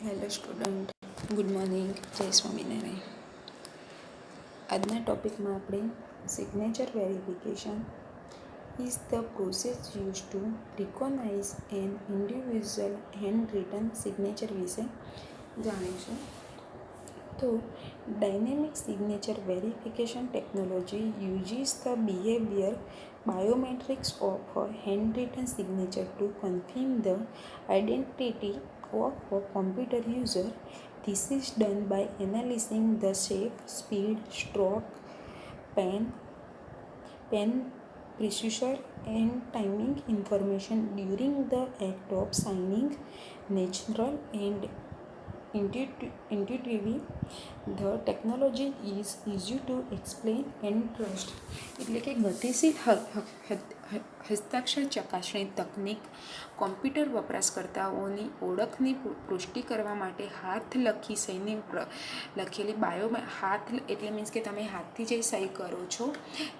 Hello student, good morning, જય સ્વામિનારાયણ. આજના ટોપિકમાં આપણે signature verification is the process use to recognise N individual hand return signature વિશે જાણીશું. તો dynamic signature verification technology uses the behaviour biometrics of a handwritten signature to confirm the identity of a computer user. This is done by analyzing the shape, speed, stroke, pen precision, and timing information during the act of signing. Natural and intuitively, the technology is easy to explain and trust. એટલે કે ગતિશીલ હસ્તાક્ષર ચકાસણી તકનિક computer વપરાશકર્તાઓની ઓળખની પુષ્ટિ કરવા માટે હાથ લખી સહીની લખેલી હાથ એટલે મીન્સ કે તમે હાથથી જે સહી કરો છો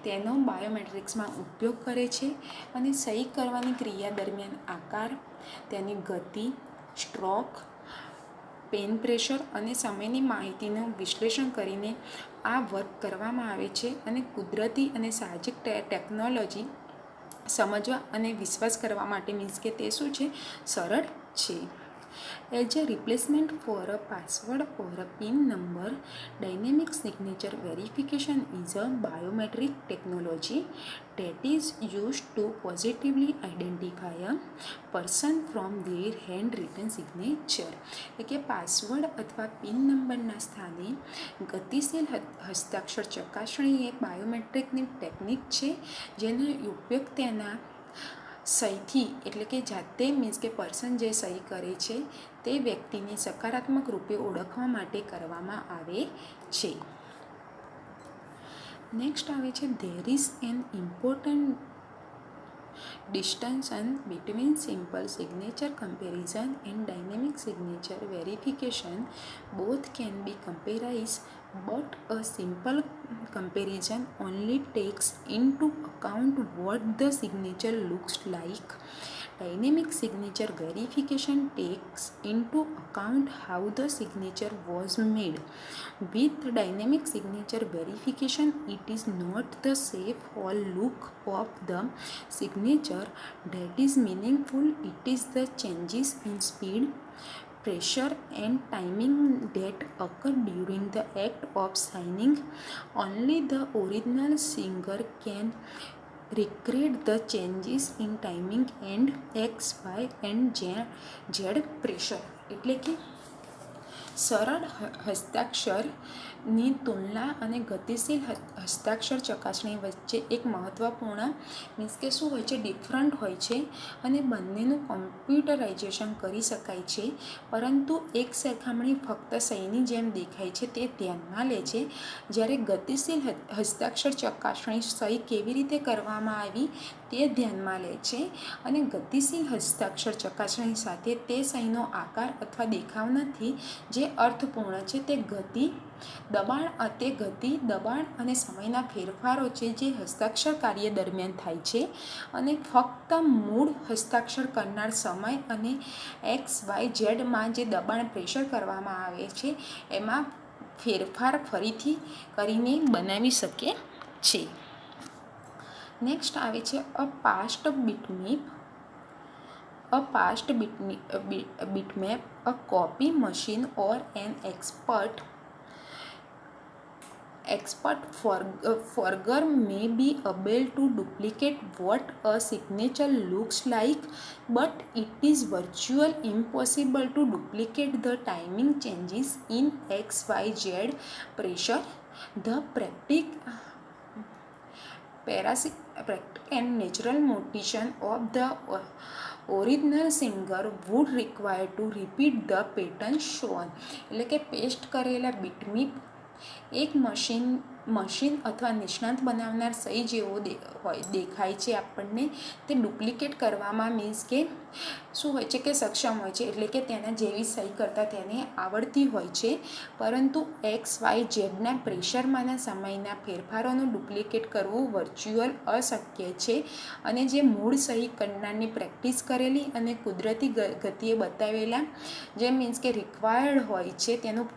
તેનો બાયોમેટ્રિક્સમાં ઉપયોગ કરે છે અને સહી કરવાની ક્રિયા દરમિયાન આકાર, તેની ગતિ, સ્ટ્રોક, પેન પ્રેશર અને સમયની માહિતીનું વિશ્લેષણ કરીને આ વર્ક કરવામાં આવે છે અને કુદરતી અને સાહજિક ટેકનોલોજી સમજવા અને વિશ્વાસ કરવા માટે મીન્સ કે તે શું છે, સરળ છે. As a replacement for a password or a pin number, dynamic signature verification is a biometric technology that is used to positively identify a person from their handwritten signature. એટલે કે પાસવર્ડ અથવા pin નંબરના સ્થાને ગતિશીલ હસ્તાક્ષર ચકાસણી એ બાયોમેટ્રિકની technique છે જેનો ઉપયોગ તેના સહીથી એટલે કે જાતે મીન્સ કે પર્સન જે સહી કરે છે તે વ્યક્તિને સકારાત્મક રૂપે ઓળખવા માટે કરવામાં આવે છે. નેક્સ્ટ આવે છે there is an important distinction between simple signature comparison and dynamic signature verification. Both can be compared, but a simple comparison only takes into account what the signature looks like. Dynamic signature verification takes into account how the signature was made. With dynamic signature verification, it is not the shape or look of the signature that is meaningful, it is the changes in speed, pressure, and timing that occur during the act of signing. Only the original signer can recreate the changes in timing and X, Y and Z pressure. એટલે કે સરળ હસ્તાક્ષરની તુલના અને ગતિશીલ હસ્તાક્ષર ચકાસણી વચ્ચે એક મહત્ત્વપૂર્ણ મીન્સ કે શું હોય છે, ડિફરન્ટ હોય છે અને બંનેનું કોમ્પ્યુટરાઇઝેશન કરી શકાય છે, પરંતુ એક સરખામણી ફક્ત સહીની જેમ દેખાય છે તે ધ્યાનમાં લે છે. જ્યારે ગતિશીલ હસ્તાક્ષર ચકાસણી સહી કેવી રીતે કરવામાં આવી તે ધ્યાનમાં લે છે અને ગતિશીલ હસ્તાક્ષર ચકાસણી સાથે તે સહીનો આકાર અથવા દેખાવ નથી જે અર્થપૂર્ણ છે. તે ગતિ, દબાણ અને સમયના ફેરફારો છે જે હસ્તાક્ષર કાર્ય દરમિયાન થાય છે અને ફક્ત મૂળ હસ્તાક્ષર કરનાર સમય અને XYZમાં જે દબાણ પ્રેશર કરવામાં આવે છે એમાં ફેરફાર ફરીથી કરીને બનાવી શકે છે. નેક્સ્ટ આવે છે અ past bitmap. A copy machine or an expert forger may be able to duplicate what a signature looks like, but it is virtually impossible to duplicate the timing changes in XYZ pressure. The practical and natural motion of the original signer would require to repeat the pattern shown. એટલે કે paste કરેલા bitmap એક machine અથવા નિષ્ણાત બનાવનાર સહી જેવો દેખાય છે આપણને. તે ડુપ્લિકેટ કરવામાં મીન્સ કે શું હોય છે કે સક્ષમ હોય છે, એટલે કે તેના જેવી સહી કરતાં તેને આવડતી હોય છે, પરંતુ XYZના પ્રેશરમાંના સમયના ફેરફારોનું ડુપ્લિકેટ કરવું વર્ચ્યુઅલ અશક્ય છે, અને જે મૂળ સહી કરનારની પ્રેક્ટિસ કરેલી અને કુદરતી ગતિએ બતાવેલા જે મીન્સ કે રિક્વાયર્ડ હોય છે તેનું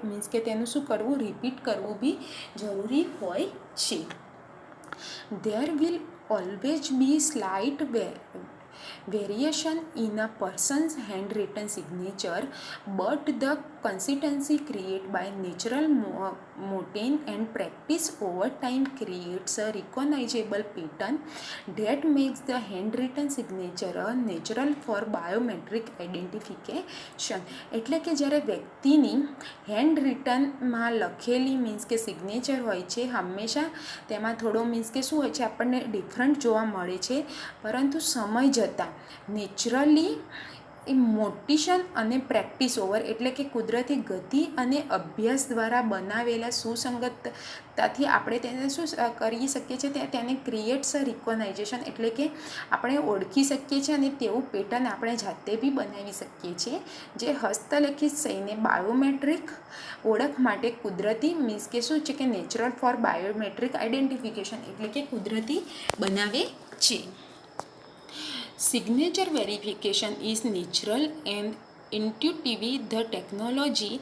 મીન્સ કે તેનું શું કરવું, રિપીટ કરવું બી જરૂરી હોય છે. There will always be slight variation in a person's handwritten signature, but the consistency created by natural motion and practice over time creates a recognizable pattern that makes the handwritten signature a natural for biometric identification. એટલે કે જ્યારે વ્યક્તિની hand રિટનમાં લખેલી means કે signature હોય છે, હંમેશા તેમાં થોડો મીન્સ કે શું હોય છે, આપણને ડિફરન્ટ જોવા મળે છે, પરંતુ સમય જતાં નેચરલી એ મોટિશન અને પ્રેક્ટિસ ઓવર એટલે કે કુદરતી ગતિ અને અભ્યાસ દ્વારા બનાવેલા સુસંગતતાથી આપણે તેને શું કરી શકીએ છીએ, તેને ક્રિએટ્સ રિકોગ્નાઇઝેશન એટલે કે આપણે ઓળખી શકીએ છીએ, અને તેવું પેટર્ન આપણે જાતે બી બનાવી શકીએ છીએ, જે હસ્તલેખિત સહીને બાયોમેટ્રિક ઓળખ માટે કુદરતી મીન્સ કે શું છે કે નેચરલ ફોર બાયોમેટ્રિક આઈડેન્ટિફિકેશન એટલે કે કુદરતી બનાવે છે. Signature verification is natural and intuitive. The technology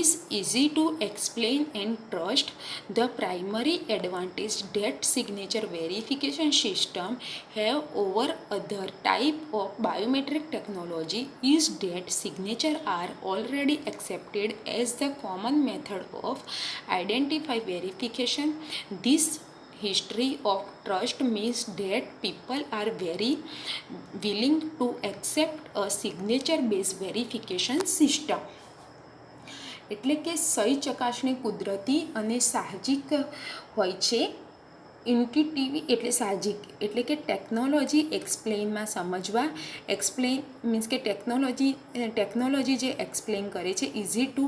is easy to explain and trust. The primary advantage that signature verification system have over other type of biometric technology is that signature are already accepted as the common method of identify verification. This history of trust means that people are very willing to accept a signature based verification system. એટલે કે સહી ચકાસણી કુદરતી અને સાહજિક હોય છે. Intuitive એટલે સાહજિક એટલે કે ટેકનોલોજી એક્સપ્લેનમાં સમજવા, એક્સપ્લેન મીન્સ કે ટેકનોલોજી જે એક્સપ્લેન કરે છે, ઇઝી ટુ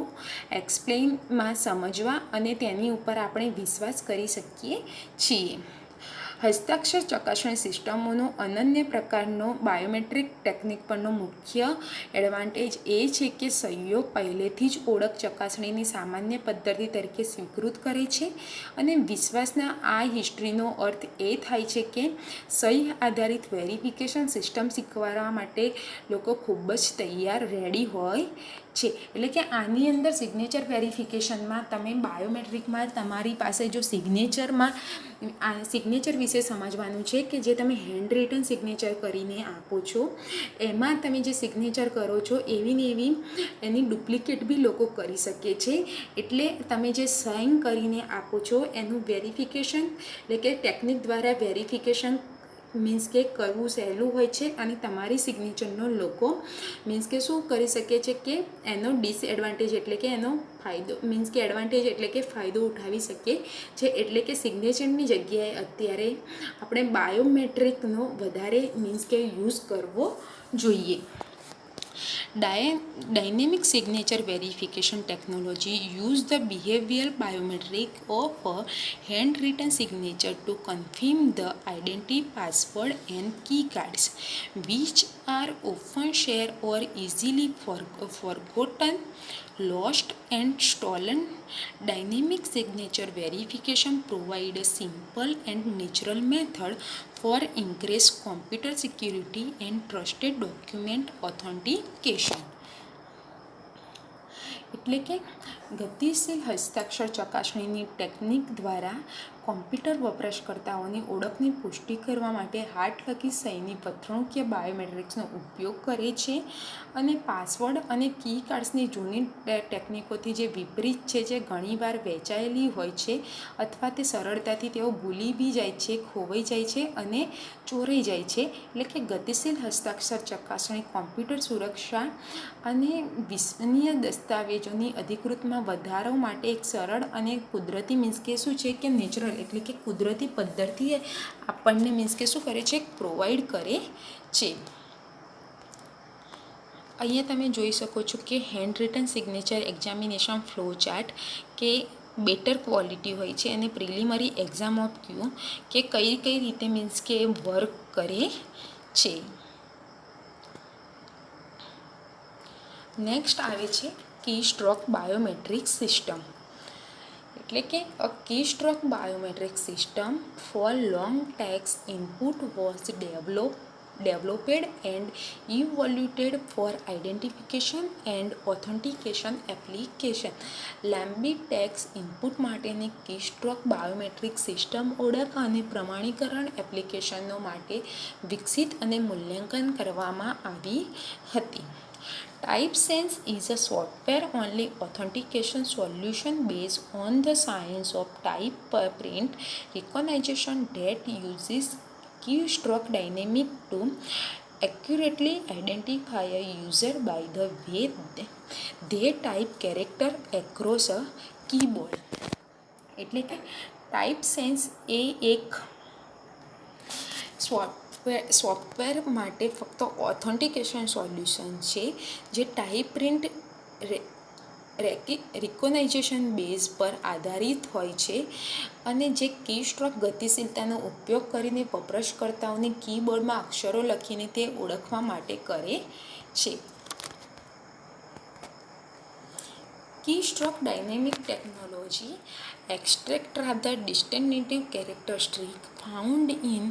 એક્સપ્લેનમાં સમજવા અને તેની ઉપર આપણે વિશ્વાસ કરી શકીએ છીએ. હસ્તાક્ષર ચકાસણી સિસ્ટમોનો અનન્ય પ્રકારનો બાયોમેટ્રિક ટેકનિક પરનો મુખ્ય એડવાન્ટેજ એ છે કે સહીઓ પહેલેથી જ ઓળખ ચકાસણીની સામાન્ય પદ્ધતિ તરીકે સ્વીકૃત કરે છે, અને વિશ્વાસના આ હિસ્ટ્રીનો અર્થ એ થાય છે કે સહી આધારિત વેરિફિકેશન સિસ્ટમ શીખવાડવા માટે લોકો ખૂબ જ તૈયાર રેડી હોય છે. એટલે કે આની અંદર સિગ્નેચર વેરિફિકેશનમાં તમે બાયોમેટ્રિકમાં તમારી પાસે જો સિગ્નેચર વિશે સમજવાનું છે કે જે તમે હેન્ડ રિટન સિગ્નેચર કરીને આપો છો, એમાં તમે જે સિગ્નેચર કરો છો એવી ને એવી એની ડુપ્લિકેટ બી લોકો કરી શકે છે. એટલે તમે જે સાઇન કરીને આપો છો એનું વેરિફિકેશન એટલે કે ટેકનિક દ્વારા વેરિફિકેશન મીન્સ કે કરવું સહેલું હોય છે, અને તમારી સિગ્નેચરનો લોકો મીન્સ કે શું કરી શકે છે કે એનો ડિસએડવાન્ટેજ એટલે કે એનો ફાયદો મીન્સ કે એડવાન્ટેજ એટલે કે ફાયદો ઉઠાવી શકીએ છે. એટલે કે સિગ્નેચરની જગ્યાએ અત્યારે આપણે બાયોમેટ્રિકનો વધારે મીન્સ કે યુઝ કરવો જોઈએ. Dynamic signature verification technology use the behavioral biometric of a handwritten signature to confirm the identity, password, and key cards, which are often shared or easily forgotten, lost, and stolen. Dynamic signature verification provides a simple and natural method for increased computer security and trusted document authentication. એટલે કે ગતિશીલ હસ્તાક્ષર ચકાસણીની technique દ્વારા computer વપરાશકર્તાઓની ઓળખની પુષ્ટિ કરવા માટે હાથલખી સહીની પત્રણુકીય બાયોમેટ્રિક્સનો ઉપયોગ કરે છે, અને પાસવર્ડ અને કી કાર્ડ્સની જૂની ટેકનિકોથી જે વિપરીત છે, જે ઘણીવાર વેચાયેલી હોય છે અથવા તે સરળતાથી તેઓ ભૂલી બી જાય છે, ખોવાઈ જાય છે અને ચોરાઈ જાય છે. એટલે કે ગતિશીલ હસ્તાક્ષર ચકાસણી કોમ્પ્યુટર સુરક્ષા અને વિશ્વસનીય દસ્તાવેજોની અધિકૃતમાં વધારો માટે એક સરળ અને કુદરતી મીન્સ કે શું છે કે નેચરલ એટલે કે કુદરતી પદ્ધતિ આપણને મીન્સ કે શું કરે છે, પ્રોવાઈડ કરે છે. અહીંયા તમે જોઈ શકો છો કે hand return signature examination flow chart કે બેટર ક્વોલિટી હોય છે, અને પ્રિલિમરી એક્ઝામ ઓફ ક્યુ કે કઈ રીતે મીન્સ કે વર્ક કરે છે. નેક્સ્ટ આવે છે કી સ્ટ્રોક બાયોમેટ્રિક સિસ્ટમ, એટલે કે a key stroke biometric system for long text input was developed and evaluated for identification and authentication application. લાંબી ટેક્સ્ટ ઇનપુટ માટેની કી સ્ટ્રોક બાયોમેટ્રિક સિસ્ટમ ઓળખ અને પ્રમાણીકરણ એપ્લિકેશનો માટે વિકસિત અને મૂલ્યાંકન કરવામાં આવી હતી. TypeSense is a software-only authentication solution based on the science of type print recognition that uses keystroke dynamic to accurately identify a user by the way they type character across a keyboard. એટલે કે TypeSense એ એક software માટે ફક્ત authentication solution છે જે type print recognition base પર આધારિત હોય છે અને જે કી સ્ટ્રોક ગતિશીલતાનો ઉપયોગ કરીને વપરાશકર્તાઓને કીબોર્ડમાં અક્ષરો લખીને તે ઓળખવા માટે કરે છે. Keystroke dynamic technology extracts rather distinctive characteristics found in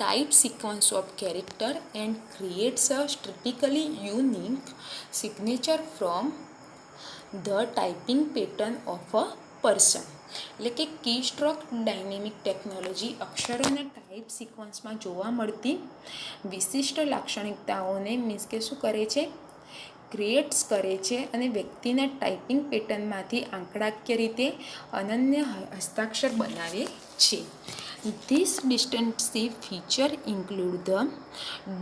type sequence of character and creates a statistically unique signature from the typing pattern of a person. એટલે કે કી સ્ટ્રોક ડાયનેમિક ટેકનોલોજી અક્ષરોના ટાઈપ સિક્વન્સમાં જોવા મળતી વિશિષ્ટ લાક્ષણિકતાઓને મીન્સ કે શું કરે છે, ક્રિએટ્સ કરે છે અને વ્યક્તિના ટાઈપિંગ પેટર્નમાંથી આંકડાકીય રીતે અનન્ય હસ્તાક્ષર બનાવે છે. These distinctive features include the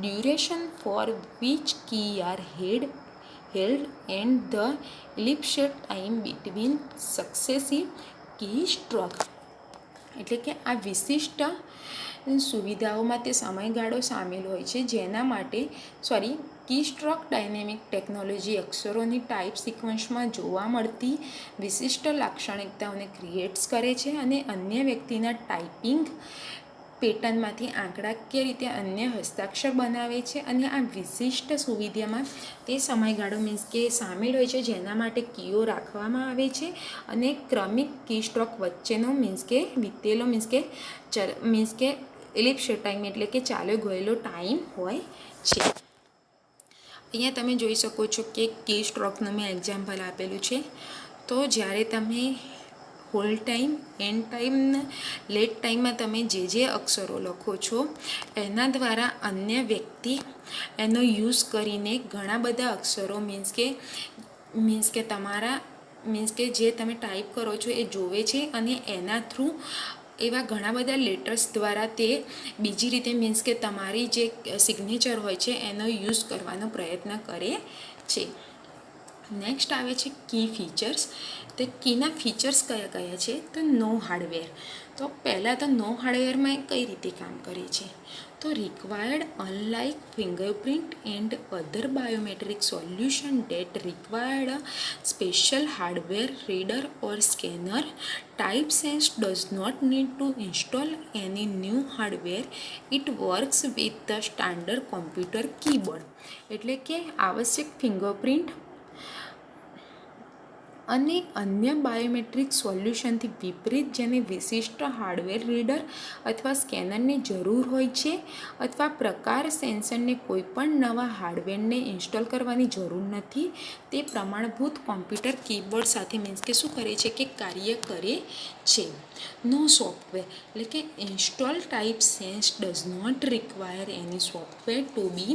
duration for which keys are held and the elapsed time between successive keystroke. એટલે કે આ વિશિષ્ટ સુવિધાઓમાં તે સમયગાળો સામેલ હોય છે જેના માટે કી સ્ટ્રોક ડાયનેમિક ટેકનોલોજી અક્ષરોની ટાઈપ સિક્વન્સમાં જોવા મળતી વિશિષ્ટ લાક્ષણિકતાઓને ક્રિએટ્સ કરે છે અને અન્ય વ્યક્તિના ટાઈપિંગ પેટર્નમાંથી આંકડાકીય રીતે અન્ય હસ્તાક્ષર બનાવે છે અને આ વિશિષ્ટ સુવિધામાં તે સમયગાળો મીન્સ કે સામેલ હોય છે જેના માટે કીઓ રાખવામાં આવે છે અને ક્રમિક કી સ્ટ્રોક વચ્ચેનો મીન્સ કે એલિપ્સ ટાઈમ એટલે કે ચાલ્યો ગયેલો ટાઈમ હોય છે. અહીંયા તમે જોઈ શકો છો કે કી સ્ટ્રોકનું મેં એક્ઝામ્પલ આપેલું છે. તો જ્યારે તમે whole time, and time, late ટાઈમમાં તમે જે અક્ષરો લખો છો એના દ્વારા અન્ય વ્યક્તિ એનો યુઝ કરીને ઘણા બધા અક્ષરો મીન્સ કે તમારા જે તમે ટાઈપ કરો છો એ જોવે છે અને એના થ્રુ એવા ઘણા બધા લેટર્સ દ્વારા તે બીજી રીતે મીન્સ કે તમારી જે સિગ્નેચર હોય છે એનો યુઝ કરવાનો પ્રયત્ન કરે છે. નેક્સ્ટ આવે છે કી ફીચર્સ. તો કીના ફીચર્સ કયા કયા છે? તો નો હાર્ડવેર. તો પહેલાં તો નો હાર્ડવેરમાં કઈ રીતે કામ કરે છે? તો required unlike fingerprint and other biometric solution date required a special hardware reader or scanner, TypeSense does not need to install any new hardware. It works with the standard computer keyboard. એટલે કે આવશ્યક fingerprint અને અન્ય biometric સોલ્યુશનથી વિપરીત જેને વિશિષ્ટ hardware reader અથવા સ્કેનરની જરૂર હોય છે અથવા પ્રકાર સેન્સરને કોઈપણ નવા હાર્ડવેરને ઇન્સ્ટોલ કરવાની જરૂર નથી, તે પ્રમાણભૂત કોમ્પ્યુટર કીબોર્ડ સાથે મીન્સ કે શું કરે છે કે કાર્ય કરે છે. નો સોફ્ટવેર એટલે કે install TypeSense does not require any software to be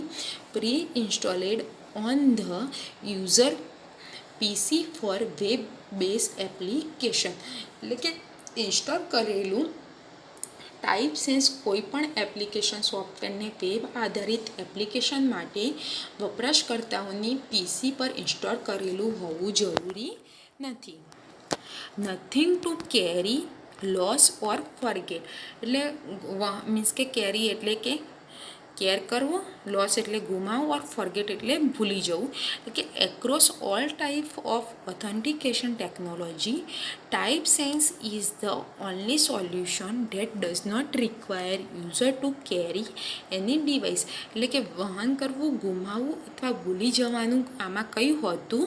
pre-installed on the user PC for web base application. એટલે કે ઇન્સ્ટોલ કરેલું TypeSense કોઈપણ એપ્લિકેશન સોફ્ટવેરને વેબ આધારિત એપ્લિકેશન માટે વપરાશકર્તાઓની પીસી પર ઇન્સ્ટોલ કરેલું હોવું જરૂરી નથી. Nothing to carry, loss or forget. એટલે મીન્સ કે કેરી એટલે કે કેર કરવો, લોસ એટલે ગુમાવવું, ઓર ફોરગેટ એટલે ભૂલી જવું. કે across all type of authentication technology type sense is the only solution that does not require user to carry any device. એટલે કે વહન કરવું, ગુમાવવું અથવા ભૂલી જવાનું આમાં કંઈ હોતું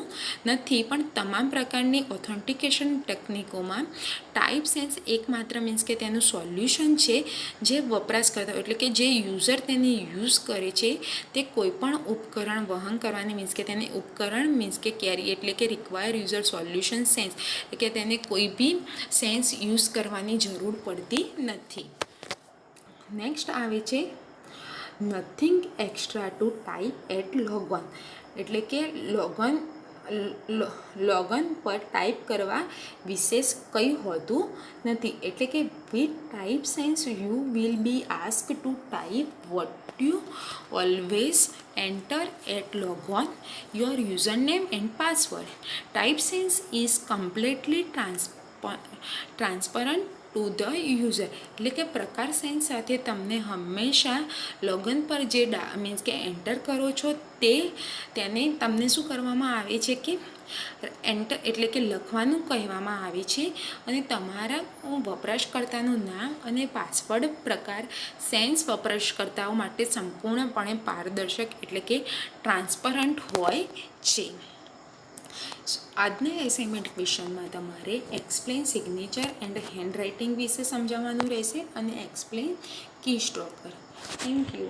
નથી. પણ તમામ પ્રકારની ઓથેન્ટિકેશન ટેકનિકોમાં ટાઈપ સેન્સ એકમાત્ર મીન્સ કે તેનું સોલ્યુશન છે, જે વપરાશકર્તા એટલે કે જે યુઝર તેને યુઝ કરે છે તે કોઈપણ ઉપકરણ વહન કરવાની મીન્સ કે તેને ઉપકરણ મીન્સ કે કેરી એટલે કે રિક્વાયર યુઝર સોલ્યુશન સેન્સ એટલે કે તેને કોઈ બી સેન્સ યુઝ કરવાની જરૂર પડતી નથી. નેક્સ્ટ આવે છે nothing extra to type at logon. એટલે કે લોગન પર ટાઈપ કરવા વિશેષ કંઈ હોતું નથી. એટલે કે with type sense you will be ask to type what you always enter at logon your user name and password. Type sense is completely transparent to the user. એટલે કે પ્રકાર સેન્સ સાથે તમને હંમેશા લોગન પર જે મીન્સ કે enter કરો છો તેને તમને શું કરવામાં આવે છે કે એન્ટર એટલે કે લખવાનું કહેવામાં આવે છે. અને તમારા વપરાશકર્તાનું નામ અને પાસવર્ડ પ્રકાર સેન્સ વપરાશકર્તાઓ માટે સંપૂર્ણપણે પારદર્શક એટલે કે ટ્રાન્સપરન્ટ હોય છે. આજના એસાઇનમેન્ટ ક્વેશ્ચનમાં તમારે explain signature and handwriting વિશે સમજાવવાનું રહેશે અને explain keystroke. Thank you.